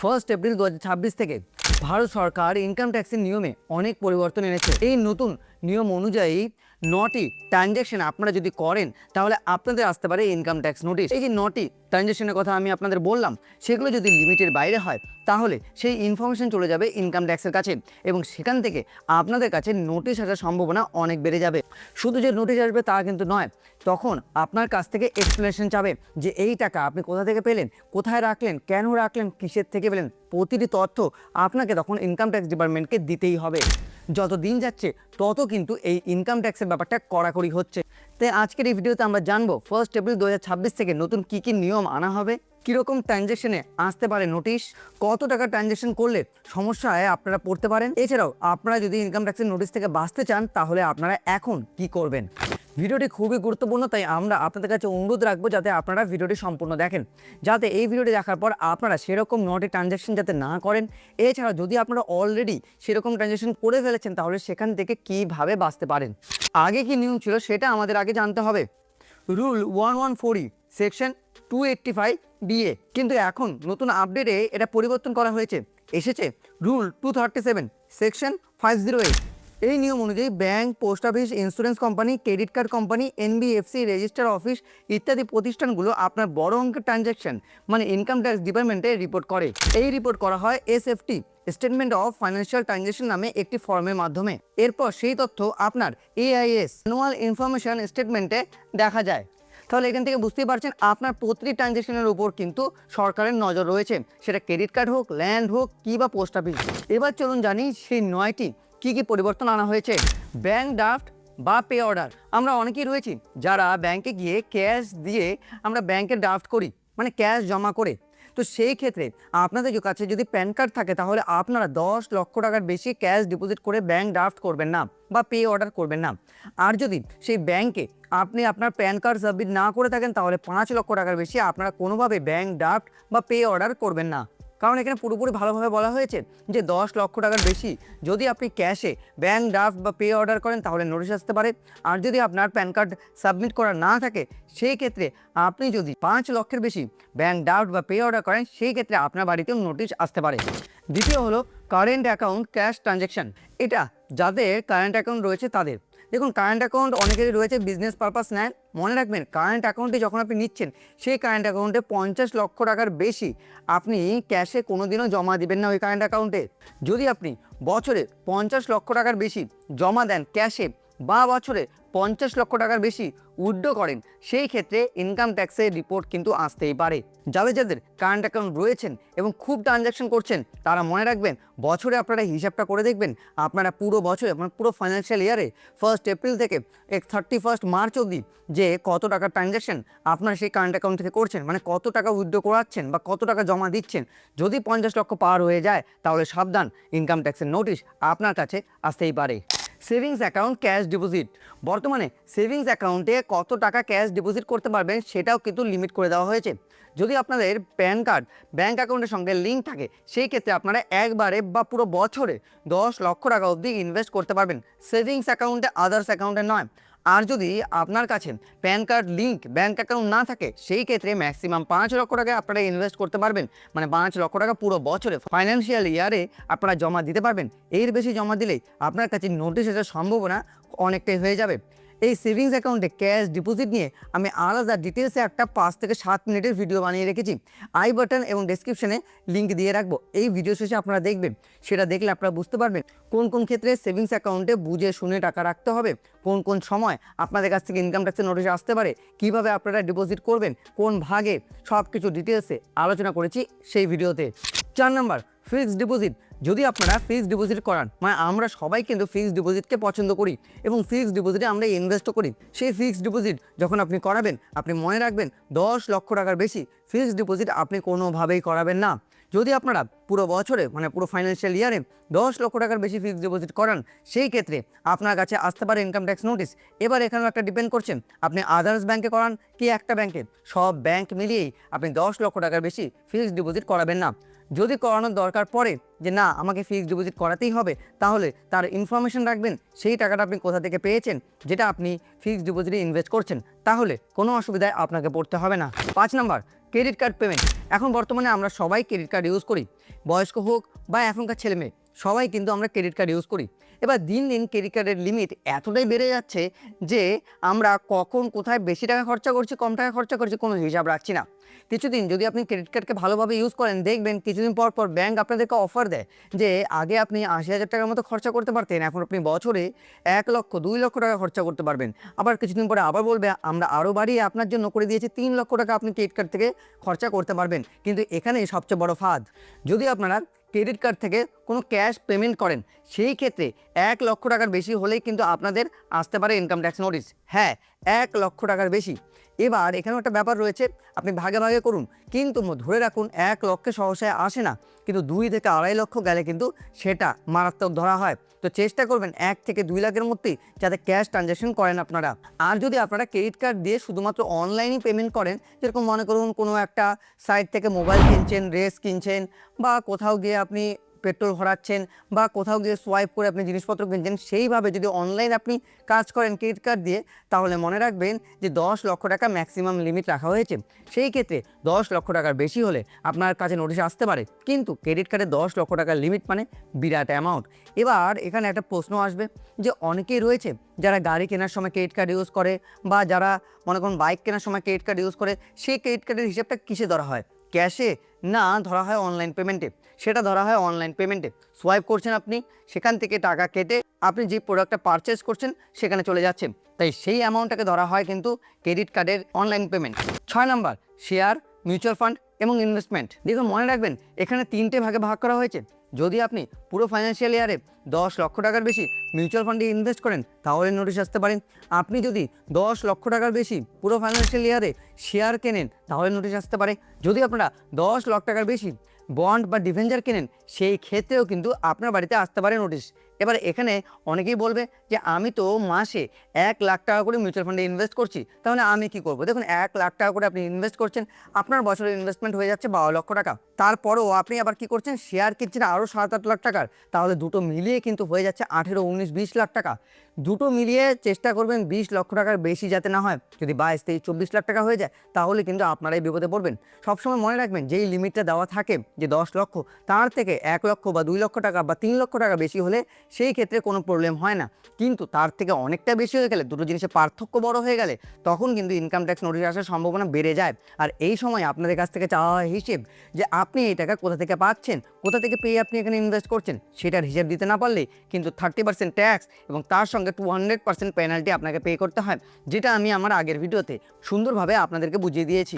1 April 2026 থেকে ভারত সরকার income ট্যাক্সের নিয়মে অনেক পরিবর্তন এনেছে। এই নতুন নিয়ম অনুযায়ী 9টি ট্রানজ্যাকশন আপনারা যদি করেন তাহলে আপনাদের আসতে পারে ইনকাম ট্যাক্স নোটিশ। এই যে 9টি ট্রানজ্যাকশনের কথা আমি আপনাদের বললাম, সেগুলো যদি লিমিটের বাইরে হয় তাহলে সেই ইনফরমেশন চলে যাবে ইনকাম ট্যাক্সের কাছে এবং সেখান থেকে আপনাদের কাছে নোটিশ আসার সম্ভাবনা অনেক বেড়ে যাবে। শুধু যে নোটিশ আসবে তা কিন্তু নয়, তখন আপনার কাছ থেকে এক্সপ্লেনেশন চাবে যে এই টাকা আপনি কোথা থেকে পেলেন, কোথায় রাখলেন, কেন রাখলেন, কিসের থেকে পেলেন, প্রতিটি তথ্য আপনাকে তখন ইনকাম ট্যাক্স ডিপার্টমেন্টকে দিতেই হবে। যত দিন যাচ্ছে তত কিন্তু এই ইনকাম ট্যাক্সের ব্যাপারটা কড়াকড়ি হচ্ছে। তাই আজকের এই ভিডিওতে আমরা জানবো 1 এপ্রিল 2026 থেকে নতুন কী কী নিয়ম আনা হবে, কীরকম ট্রানজ্যাকশনে আসতে পারে নোটিশ, কত টাকা ট্রানজ্যাকশন করলে সমস্যায় আপনারা পড়তে পারেন। এছাড়াও আপনারা যদি ইনকাম ট্যাক্সের নোটিশ থেকে বাঁচতে চান তাহলে আপনারা এখন কি করবেন। ভিডিওটি খুবই গুরুত্বপূর্ণ, তাই আমরা আপনাদের কাছে অনুরোধ রাখবো যাতে আপনারা ভিডিওটি সম্পূর্ণ দেখেন, যাতে এই ভিডিওটি দেখার পর আপনারা সেরকম 9টি ট্রানজ্যাকশন যাতে না করেন। এছাড়া যদি আপনারা অলরেডি সেরকম ট্রানজ্যাকশন করে ফেলেছেন তাহলে সেখান থেকে কিভাবে বাঁচতে পারেন। আগে কি নিয়ম ছিল সেটা আমাদের আগে জানতে হবে। রুল 1140 সেকশন 285 BA, কিন্তু এখন নতুন আপডেটে এটা পরিবর্তন করা হয়েছে, এসেছে রুল 237 সেকশন 508। এই নিয়ম অনুযায়ী bank, post office, insurance company, credit card company, NBFC, register office ইত্যাদি প্রতিষ্ঠানগুলো আপনার বড় অঙ্কের ট্রানজ্যাকশন মানে ইনকাম ট্যাক্স ডিপার্টমেন্টে রিপোর্ট করে। এই রিপোর্ট করা হয় SFT statement of financial transaction নামে একটি ফর্মের মাধ্যমে। এরপর সেই তথ্য আপনার AIS অ্যানুয়াল ইনফরমেশন স্টেটমেন্টে দেখা যায়। তাহলে এখান থেকে বুঝতেই পারছেন আপনার প্রতিটি ট্রানজ্যাকশনের উপর কিন্তু সরকারের নজর রয়েছে, সেটা ক্রেডিট কার্ড হোক, ল্যান্ড হোক কিংবা পোস্ট অফিস। এবার চলুন জানি সেই 9টি কী কী পরিবর্তন আনা হয়েছে। ব্যাংক ড্রাফট বা পে অর্ডার। আমরা অনেকেই রয়েছি যারা ব্যাংকে গিয়ে ক্যাশ দিয়ে আমরা ব্যাংকে ড্রাফট করি, মানে ক্যাশ জমা করে। তো সেই ক্ষেত্রে আপনাদের কাছে যদি প্যান কার্ড থাকে তাহলে আপনারা 10 লক্ষ টাকার বেশি ক্যাশ ডিপোজিট করে ব্যাংক ড্রাফট করবেন না বা পে অর্ডার করবেন না। আর যদি সেই ব্যাংকে আপনি আপনার প্যান কার্ড সাবমিট না করে থাকেন তাহলে 5 লক্ষ টাকার বেশি আপনারা কোনোভাবে ব্যাংক ড্রাফট বা পে অর্ডার করবেন না। কারণ এখানে পুরোপুরি ভালোভাবে বলা হয়েছে যে 10 লক্ষ টাকার বেশি যদি আপনি ক্যাশে ব্যাংক ড্রাফট বা পে অর্ডার করেন তাহলে নোটিশ আসতে পারে। আর যদি আপনার প্যান কার্ড সাবমিট করা না থাকে সেই ক্ষেত্রে আপনি যদি 5 লক্ষের বেশি ব্যাংক ড্রাফট বা পে অর্ডার করেন সেই ক্ষেত্রে আপনার বাড়িতেও নোটিশ আসতে পারে। দ্বিতীয় হলো কারেন্ট অ্যাকাউন্ট ক্যাশ ট্রানজ্যাকশন। এটা যাদের কারেন্ট অ্যাকাউন্ট রয়েছে তাদের। দেখুন, কারেন্ট অ্যাকাউন্ট অনেকেরই রয়েছে, বিজনেস পারপাস নেন। মনে রাখবেন কারেন্ট অ্যাকাউন্টে যখন আপনি নিচ্ছেন সেই কারেন্ট অ্যাকাউন্টে 50 লক্ষ টাকার বেশি আপনি ক্যাশে কোনোদিনও জমা দিবেন না ওই কারেন্ট অ্যাকাউন্টে। যদি আপনি বছরে 50 লক্ষ টাকার বেশি জমা দেন ক্যাশে বা বছরে 50 লক্ষ টাকার বেশি উইথড্র করেন সেই ক্ষেত্রে ইনকাম ট্যাক্সের রিপোর্ট কিন্তু আসতেই পারে। যাদের কারেন্ট অ্যাকাউন্ট রয়েছেন এবং খুব ট্রানজ্যাকশন করছেন তারা মনে রাখবেন বছরে আপনারা হিসাবটা করে দেখবেন আপনারা পুরো বছরে মানে পুরো ফাইন্যান্সিয়াল ইয়ারে 1 এপ্রিল থেকে 31 মার্চ অবধি যে কত টাকা ট্রানজ্যাকশন আপনারা সেই কারেন্ট অ্যাকাউন্ট থেকে করছেন, মানে কত টাকা উইথড্র করাচ্ছেন বা কত টাকা জমা দিচ্ছেন। যদি 50 লক্ষ পার হয়ে যায় তাহলে সাবধান, ইনকাম ট্যাক্সের নোটিশ আপনার কাছে আসতেই পারে। Savings account cash deposit. বর্তমানে সেভিংস অ্যাকাউন্টে কত টাকা ক্যাশ ডিপোজিট করতে পারবেন সেটাও কিন্তু লিমিট করে দেওয়া হয়েছে। যদি আপনাদের প্যান কার্ড ব্যাঙ্ক অ্যাকাউন্টের সঙ্গে লিঙ্ক থাকে সেই ক্ষেত্রে আপনারা একবারে বা পুরো বছরে 10 লক্ষ টাকা অবধি ইনভেস্ট করতে পারবেন সেভিংস অ্যাকাউন্টে, আদার্স অ্যাকাউন্টে নয়। আর যদি আপনার কাছে pan card link bank account না থাকে সেই ক্ষেত্রে ম্যাক্সিমাম 5 লক্ষ টাকা আপনারা ইনভেস্ট করতে পারবেন, মানে 5 লক্ষ টাকা পুরো বছরে ফাইন্যান্সিয়াল ইয়ারে আপনারা জমা দিতে পারবেন। এর বেশি জমা দিলেই আপনার কাছে নোটিশ আসার সম্ভাবনা অনেকটাই হয়ে যাবে। এই সেভিংস অ্যাকাউন্টে ক্যাশ ডিপোজিট নিয়ে আমি আলাদা ডিটেলসে একটা 5 থেকে 7 মিনিটের ভিডিও বানিয়ে রেখেছি, আই বাটন এবং ডেসক্রিপশনে লিঙ্ক দিয়ে রাখবো। এই ভিডিও শেষে আপনারা দেখবেন, সেটা দেখলে আপনারা বুঝতে পারবেন কোন কোন ক্ষেত্রে সেভিংস অ্যাকাউন্টে বুঝে শুনে টাকা রাখতে হবে, কোন কোন সময় আপনাদের কাছ থেকে ইনকাম ট্যাক্সের নোটিশ আসতে পারে, কিভাবে আপনারা ডিপোজিট করবেন, কোন ভাগে, সব কিছু ডিটেলসে আলোচনা করেছি সেই ভিডিওতে। 4 নাম্বার ফিক্সড ডিপোজিট। যদি আপনারা ফিক্সড ডিপোজিট করান, মানে আমরা সবাই কিন্তু ফিক্সড ডিপোজিটকে পছন্দ করি এবং ফিক্সড ডিপোজিটে আমরা ইনভেস্টও করি। সেই ফিক্সড ডিপোজিট যখন আপনি করাবেন আপনি মনে রাখবেন 10 লক্ষ টাকার বেশি ফিক্সড ডিপোজিট আপনি কোনোভাবেই করাবেন না। যদি আপনারা পুরো বছরে মানে পুরো ফাইন্যান্সিয়াল ইয়ারে 10 লক্ষ টাকার বেশি ফিক্সড ডিপোজিট করান সেই ক্ষেত্রে আপনার কাছে আসতে পারে ইনকাম ট্যাক্স নোটিশ। এবার এখানেও একটা ডিপেন্ড করছেন আপনি আদার্স ব্যাংকে করান কি একটা ব্যাংকে, সব ব্যাংক মিলিয়েই আপনি 10 লক্ষ টাকার বেশি ফিক্সড ডিপোজিট করাবেন না। যদি করানোর দরকার পড়ে যে না আমাকে ফিক্সড ডিপোজিট করাতেই হবে, তাহলে তার ইনফরমেশন রাখবেন সেই টাকাটা আপনি কোথা থেকে পেয়েছেন যেটা আপনি ফিক্সড ডিপোজিটে ইনভেস্ট করছেন, তাহলে কোনো অসুবিধায় আপনাকে পড়তে হবে না। 5 নাম্বার, ক্রেডিট কার্ড পেমেন্ট। এখন বর্তমানে আমরা সবাই ক্রেডিট কার্ড ইউজ করি, বয়স্ক হোক বা এখনকার ছেলেমেয়ে সবাই কিন্তু আমরা ক্রেডিট কার্ড ইউজ করি। এবার দিন দিন ক্রেডিট কার্ডের লিমিট এতটাই বেড়ে যাচ্ছে যে আমরা কখন কোথায় বেশি টাকা খরচা করছি কম টাকা খরচা করছি কোনো হিসাব রাখছি না। কিছুদিন যদি আপনি ক্রেডিট কার্ডকে ভালোভাবে ইউজ করেন, দেখবেন কিছুদিন পর পর ব্যাংক আপনাদেরকে অফার দেয় যে আগে আপনি 80,000 টাকার মতো খরচা করতে পারতেন, এখন আপনি বছরে 1 লক্ষ 2 লক্ষ টাকা খরচা করতে পারবেন। আবার কিছুদিন পরে আবার বলবে আমরা আরও বাড়িয়ে আপনার জন্য করে দিয়েছি 3 লক্ষ টাকা আপনি ক্রেডিট কার্ড থেকে খরচা করতে পারবেন। কিন্তু এখানেই সবচেয়ে বড় ফাঁদ, যদি আপনারা ক্রেডিট কার্ড থেকে কোনো ক্যাশ পেমেন্ট করেন সেই ক্ষেত্রে 1 লক্ষ টাকার বেশি হলেই কিন্তু আপনাদের আসতে পারে ইনকাম ট্যাক্স নোটিশ। হ্যাঁ, 1 লক্ষ টাকার বেশি। এবার এখানেও একটা ব্যাপার রয়েছে, আপনি ভাগে ভাগে করুন, কিন্তু ধরে রাখুন 1 লক্ষে সহসায় আসে না, কিন্তু 2 থেকে 2.5 লক্ষ গেলে কিন্তু সেটা মারাত্মক ধরা হয়। তো চেষ্টা করবেন 1 থেকে 2 লাখের মধ্যেই যাতে ক্যাশ ট্রানজ্যাকশন করেন আপনারা। আর যদি আপনারা ক্রেডিট কার্ড দিয়ে শুধুমাত্র অনলাইনই পেমেন্ট করেন, যেরকম মনে করুন কোনো একটা সাইট থেকে মোবাইল কিনছেন, ড্রেস কিনছেন, বা কোথাও গিয়ে আপনি পেট্রোল ভরাচ্ছেন, বা কোথাও গিয়ে সোয়াইপ করে আপনি জিনিসপত্র কিনছেন, সেইভাবে যদি অনলাইন আপনি কাজ করেন ক্রেডিট কার্ড দিয়ে, তাহলে মনে রাখবেন যে 10 লক্ষ টাকা ম্যাক্সিমাম লিমিট রাখা হয়েছে। সেই ক্ষেত্রে 10 লক্ষ টাকার বেশি হলে আপনার কাছে নোটিশ আসতে পারে, কিন্তু ক্রেডিট কার্ডে 10 লক্ষ টাকার লিমিট মানে বিরাট অ্যামাউন্ট। এবার এখানে একটা প্রশ্ন আসবে যে অনেকেই রয়েছে যারা গাড়ি কেনার সময় ক্রেডিট কার্ড ইউজ করে, বা যারা মনে করুন বাইক কেনার সময় ক্রেডিট কার্ড ইউজ করে, সেই ক্রেডিট কার্ডের হিসাবটা কিসে ধরা হয়? ক্যাশে না ধরা হয় অনলাইন পেমেন্টে? সেটা ধরা হয় অনলাইন পেমেন্টে। সোয়াইপ করছেন আপনি, সেখান থেকে টাকা কেটে আপনি যে প্রোডাক্টটা পারচেস করছেন সেখানে চলে যাচ্ছে, তাই সেই অ্যামাউন্টটাকে ধরা হয় কিন্তু ক্রেডিট কার্ডের online payment. 6 number, share, mutual fund এবং ইনভেস্টমেন্ট। দেখুন মনে রাখবেন এখানে 3টে ভাগে ভাগ করা হয়েছে। যদি আপনি পুরো ফাইন্যান্সিয়াল ইয়ারে 10 লক্ষ টাকার বেশি মিউচুয়াল ফান্ডে ইনভেস্ট করেন তাহলে নোটিশ আসতে পারেন। আপনি যদি 10 লক্ষ টাকার বেশি পুরো ফাইন্যান্সিয়াল ইয়ারে শেয়ার কেনেন তাহলে নোটিশ আসতে পারে। যদি আপনারা 10 লাখ টাকার বেশি বন্ড বা ডিভেঞ্চার কেনেন সেই ক্ষেত্রেও কিন্তু আপনার বাড়িতে আসতে পারে নোটিশ। এবার এখানে অনেকেই বলবে যে আমি তো মাসে 1 লাখ টাকা করে মিউচুয়াল ফান্ডে ইনভেস্ট করছি, তাহলে আমি কি করব? দেখুন 1 লাখ টাকা করে আপনি ইনভেস্ট করছেন, আপনার বছরের ইনভেস্টমেন্ট হয়ে যাচ্ছে 12 লক্ষ টাকা। তারপরেও আপনি আবার কি করছেন, শেয়ার কিনছেন আরও 7-8 লাখ টাকার, তাহলে দুটো মিলিয়ে কিন্তু হয়ে যাচ্ছে 18, 19, 20 লাখ টাকা। দুটো মিলিয়ে চেষ্টা করবেন 20 লক্ষ টাকার বেশি যাতে না হয়। যদি 22, 23, 24 লাখ টাকা হয়ে যায় তাহলে কিন্তু আপনারাই বিপদে পড়বেন। সবসময় মনে রাখবেন যেই লিমিটটা দেওয়া থাকে যে 10 লক্ষ, তার থেকে 1 লক্ষ বা 2 লক্ষ টাকা বা 3 লক্ষ টাকা বেশি হলে সেই ক্ষেত্রে কোনো প্রবলেম হয় না, কিন্তু তার থেকে অনেকটা বেশি হয়ে গেলে, দুটো জিনিসের পার্থক্য বড় হয়ে গেলে, তখন কিন্তু ইনকাম ট্যাক্স নোটিশ আসার সম্ভাবনা বেড়ে যায়। আর এই সময় আপনাদের কাছ থেকে চাওয়া হয় হিসেব, যে আপনি এই টাকা কোথা থেকে পাচ্ছেন, কোথা থেকে পেয়ে আপনি এখানে ইনভেস্ট করছেন, সেটার হিসেব দিতে না পারলে কিন্তু 30% ট্যাক্স এবং তার সঙ্গে 200% পেনাল্টি আপনাকে পে করতে হয়, যেটা আমি আমার আগের ভিডিওতে সুন্দরভাবে আপনাদেরকে বুঝিয়ে দিয়েছি।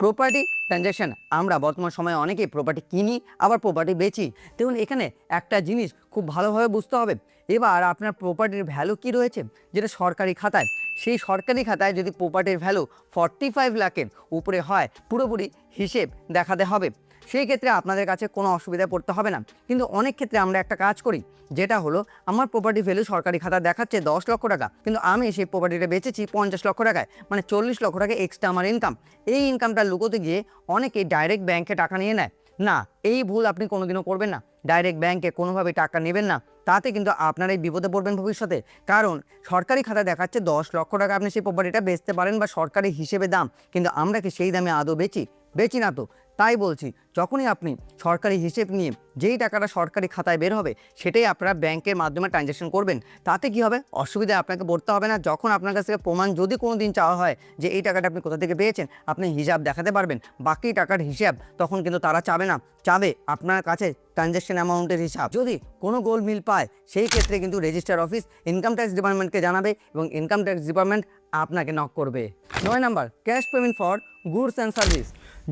প্রপার্টি ট্রানজ্যাকশন, আমরা বর্তমান সময়ে অনেকেই প্রপার্টি কিনি আবার প্রপার্টি বেচি। দেখুন এখানে একটা জিনিস খুব ভালোভাবে বুঝতে হবে, এবার আপনার প্রপার্টির ভ্যালু কি রয়েছে যেটা সরকারি খাতায়, সেই সরকারি খাতায় যদি প্রপার্টির ভ্যালু 45 লাখের উপরে হয় পুরোপুরি হিসেব দেখাতে হবে। সেই ক্ষেত্রে আপনাদের কাছে কোনো অসুবিধায় পড়তে হবে না। কিন্তু অনেক ক্ষেত্রে আমরা একটা কাজ করি, যেটা হলো আমার প্রপার্টি ভ্যালু সরকারি খাতা দেখাচ্ছে 10 লক্ষ টাকা, কিন্তু আমি সেই প্রপার্টিটা বেচেছি 50 লক্ষ টাকায়, মানে 40 লক্ষ টাকা এক্সট্রা আমার ইনকাম। এই ইনকামটা লুকোতে গিয়ে অনেকে ডাইরেক্ট ব্যাংকে টাকা নিয়ে নেয়। না, এই ভুল আপনি কোনোদিনও করবেন না। ডাইরেক্ট ব্যাংকে কোনোভাবে টাকা নেবেন না, তাতে কিন্তু আপনারাই বিপদে পড়বেন ভবিষ্যতে। কারণ সরকারি খাতা দেখাচ্ছে 10 লক্ষ টাকা আপনি সেই প্রপার্টিটা বেচতে পারেন বা সরকারি হিসেবে দাম, কিন্তু আমরা কি সেই দামে আদৌ বেচি না তো। তাই বলছি, যখনই আপনি সরকারি হিসেব নিয়ে যেই টাকাটা সরকারি খাতায় বের হবে সেটাই আপনারা ব্যাংকের মাধ্যমে ট্রানজ্যাকশন করবেন। তাতে কি হবে, অসুবিধায় আপনাকে পড়তে হবে না। যখন আপনার কাছ থেকে প্রমাণ যদি কোনো দিন চাওয়া হয় যে এই টাকাটা আপনি কোথা থেকে পেয়েছেন, আপনি হিসাব দেখাতে পারবেন। বাকি টাকার হিসাব তখন কিন্তু তারা চাবে না, চাবে আপনার কাছে ট্রানজ্যাকশন অ্যামাউন্টের হিসাব। যদি কোনো গোলমিল পায় সেই ক্ষেত্রে কিন্তু রেজিস্ট্রার অফিস ইনকাম ট্যাক্স ডিপার্টমেন্টকে জানাবে এবং ইনকাম ট্যাক্স ডিপার্টমেন্ট আপনাকে নক করবে। 9 number, cash payment for goods and service.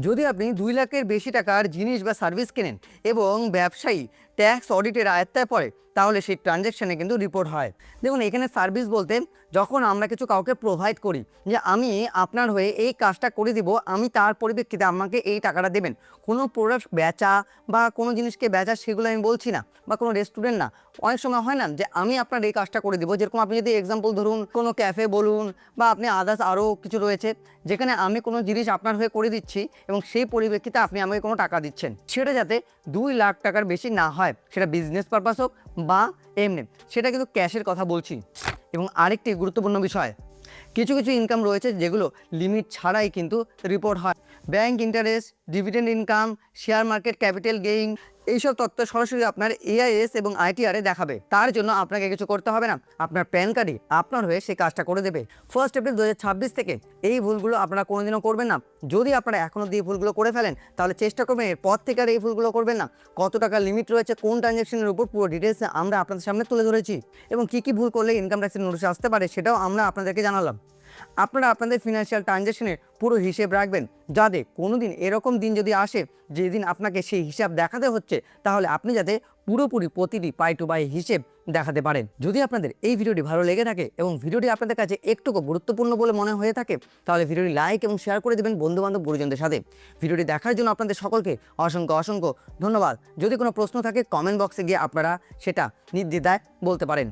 যদি আপনি 2 লাখের বেশি টাকার জিনিস বা সার্ভিস কেনেন এবং ব্যবসায়ী ট্যাক্স অডিটের আয়ত্তায় পড়ে তাহলে সেই ট্রানজ্যাকশানে কিন্তু রিপোর্ট হয়। দেখুন এখানে সার্ভিস বলতে যখন আমরা কিছু কাউকে প্রোভাইড করি যে আমি আপনার হয়ে এই কাজটা করে দিব, আমি তার পরিপ্রেক্ষিতে আমাকে এই টাকাটা দেবেন। কোনো প্রোডাক্ট বেচা বা কোনো জিনিসকে বেচা সেগুলো আমি বলছি না, বা কোনো রেস্টুরেন্ট না। অনেক সময় হয় না যে আমি আপনার এই কাজটা করে দিব, যেরকম আপনি যদি এক্সাম্পল ধরুন কোনো ক্যাফে বলুন বা আপনি আদার্স আরও কিছু রয়েছে যেখানে আমি কোনো জিনিস আপনার হয়ে করে দিচ্ছি এবং সেই পরিপ্রেক্ষিতে আপনি আমাকে কোনো টাকা দিচ্ছেন, সেটা যাতে 2 লাখ টাকার বেশি না হয়, সেটা বিজনেস পারপাস হোক বা এমনি, সেটা কিন্তু ক্যাশের কথা বলছি। এবং আরেকটি গুরুত্বপূর্ণ বিষয়, কিছু কিছু ইনকাম রয়েছে যেগুলো লিমিট ছাড়াই কিন্তু রিপোর্ট হয়। Bank interest, dividend income, share market capital gain, এইসব তথ্য সরাসরি আপনার এআইএস এবং আইটিআরে দেখাবে। তার জন্য আপনাকে কিছু করতে হবে না, আপনার প্যান কার্ডই আপনার হয়ে সেই কাজটা করে দেবে। 1 এপ্রিল 2026 থেকে এই ভুলগুলো আপনারা কোনোদিনও করবেন না। যদি আপনারা এখনও দিয়ে ভুলগুলো করে ফেলেন তাহলে চেষ্টা করবেন এরপর থেকে আর এই ভুলগুলো করবেন না। কত টাকা লিমিট রয়েছে, কোন ট্রানজ্যাকশনের উপর, পুরো ডিটেলস আমরা আপনাদের সামনে তুলে ধরেছি এবং কী কী ভুল করলে ইনকাম ট্যাক্সের নোটিশ আসতে পারে সেটাও আমরা আপনাদেরকে জানালাম। আপনারা আপনাদের ফিনান্সিয়াল ট্রানজ্যাকশনের পুরো হিসেব রাখবেন, যাতে কোনো দিন এরকম দিন যদি আসে যেদিন আপনাকে সেই হিসাব দেখাতে হচ্ছে, তাহলে আপনি যাতে পুরোপুরি প্রতিটি পাই টু পাই হিসেব দেখাতে পারেন। যদি আপনাদের এই ভিডিওটি ভালো লেগে থাকে এবং ভিডিওটি আপনাদের কাছে একটুকু গুরুত্বপূর্ণ বলে মনে হয়ে থাকে, তাহলে ভিডিওটি লাইক এবং শেয়ার করে দেবেন বন্ধুবান্ধব গুরুজনদের সাথে। ভিডিওটি দেখার জন্য আপনাদের সকলকে অসংখ্য অসংখ্য ধন্যবাদ। যদি কোনো প্রশ্ন থাকে কমেন্ট বক্সে গিয়ে আপনারা সেটা নির্দ্বিধায় বলতে পারেন।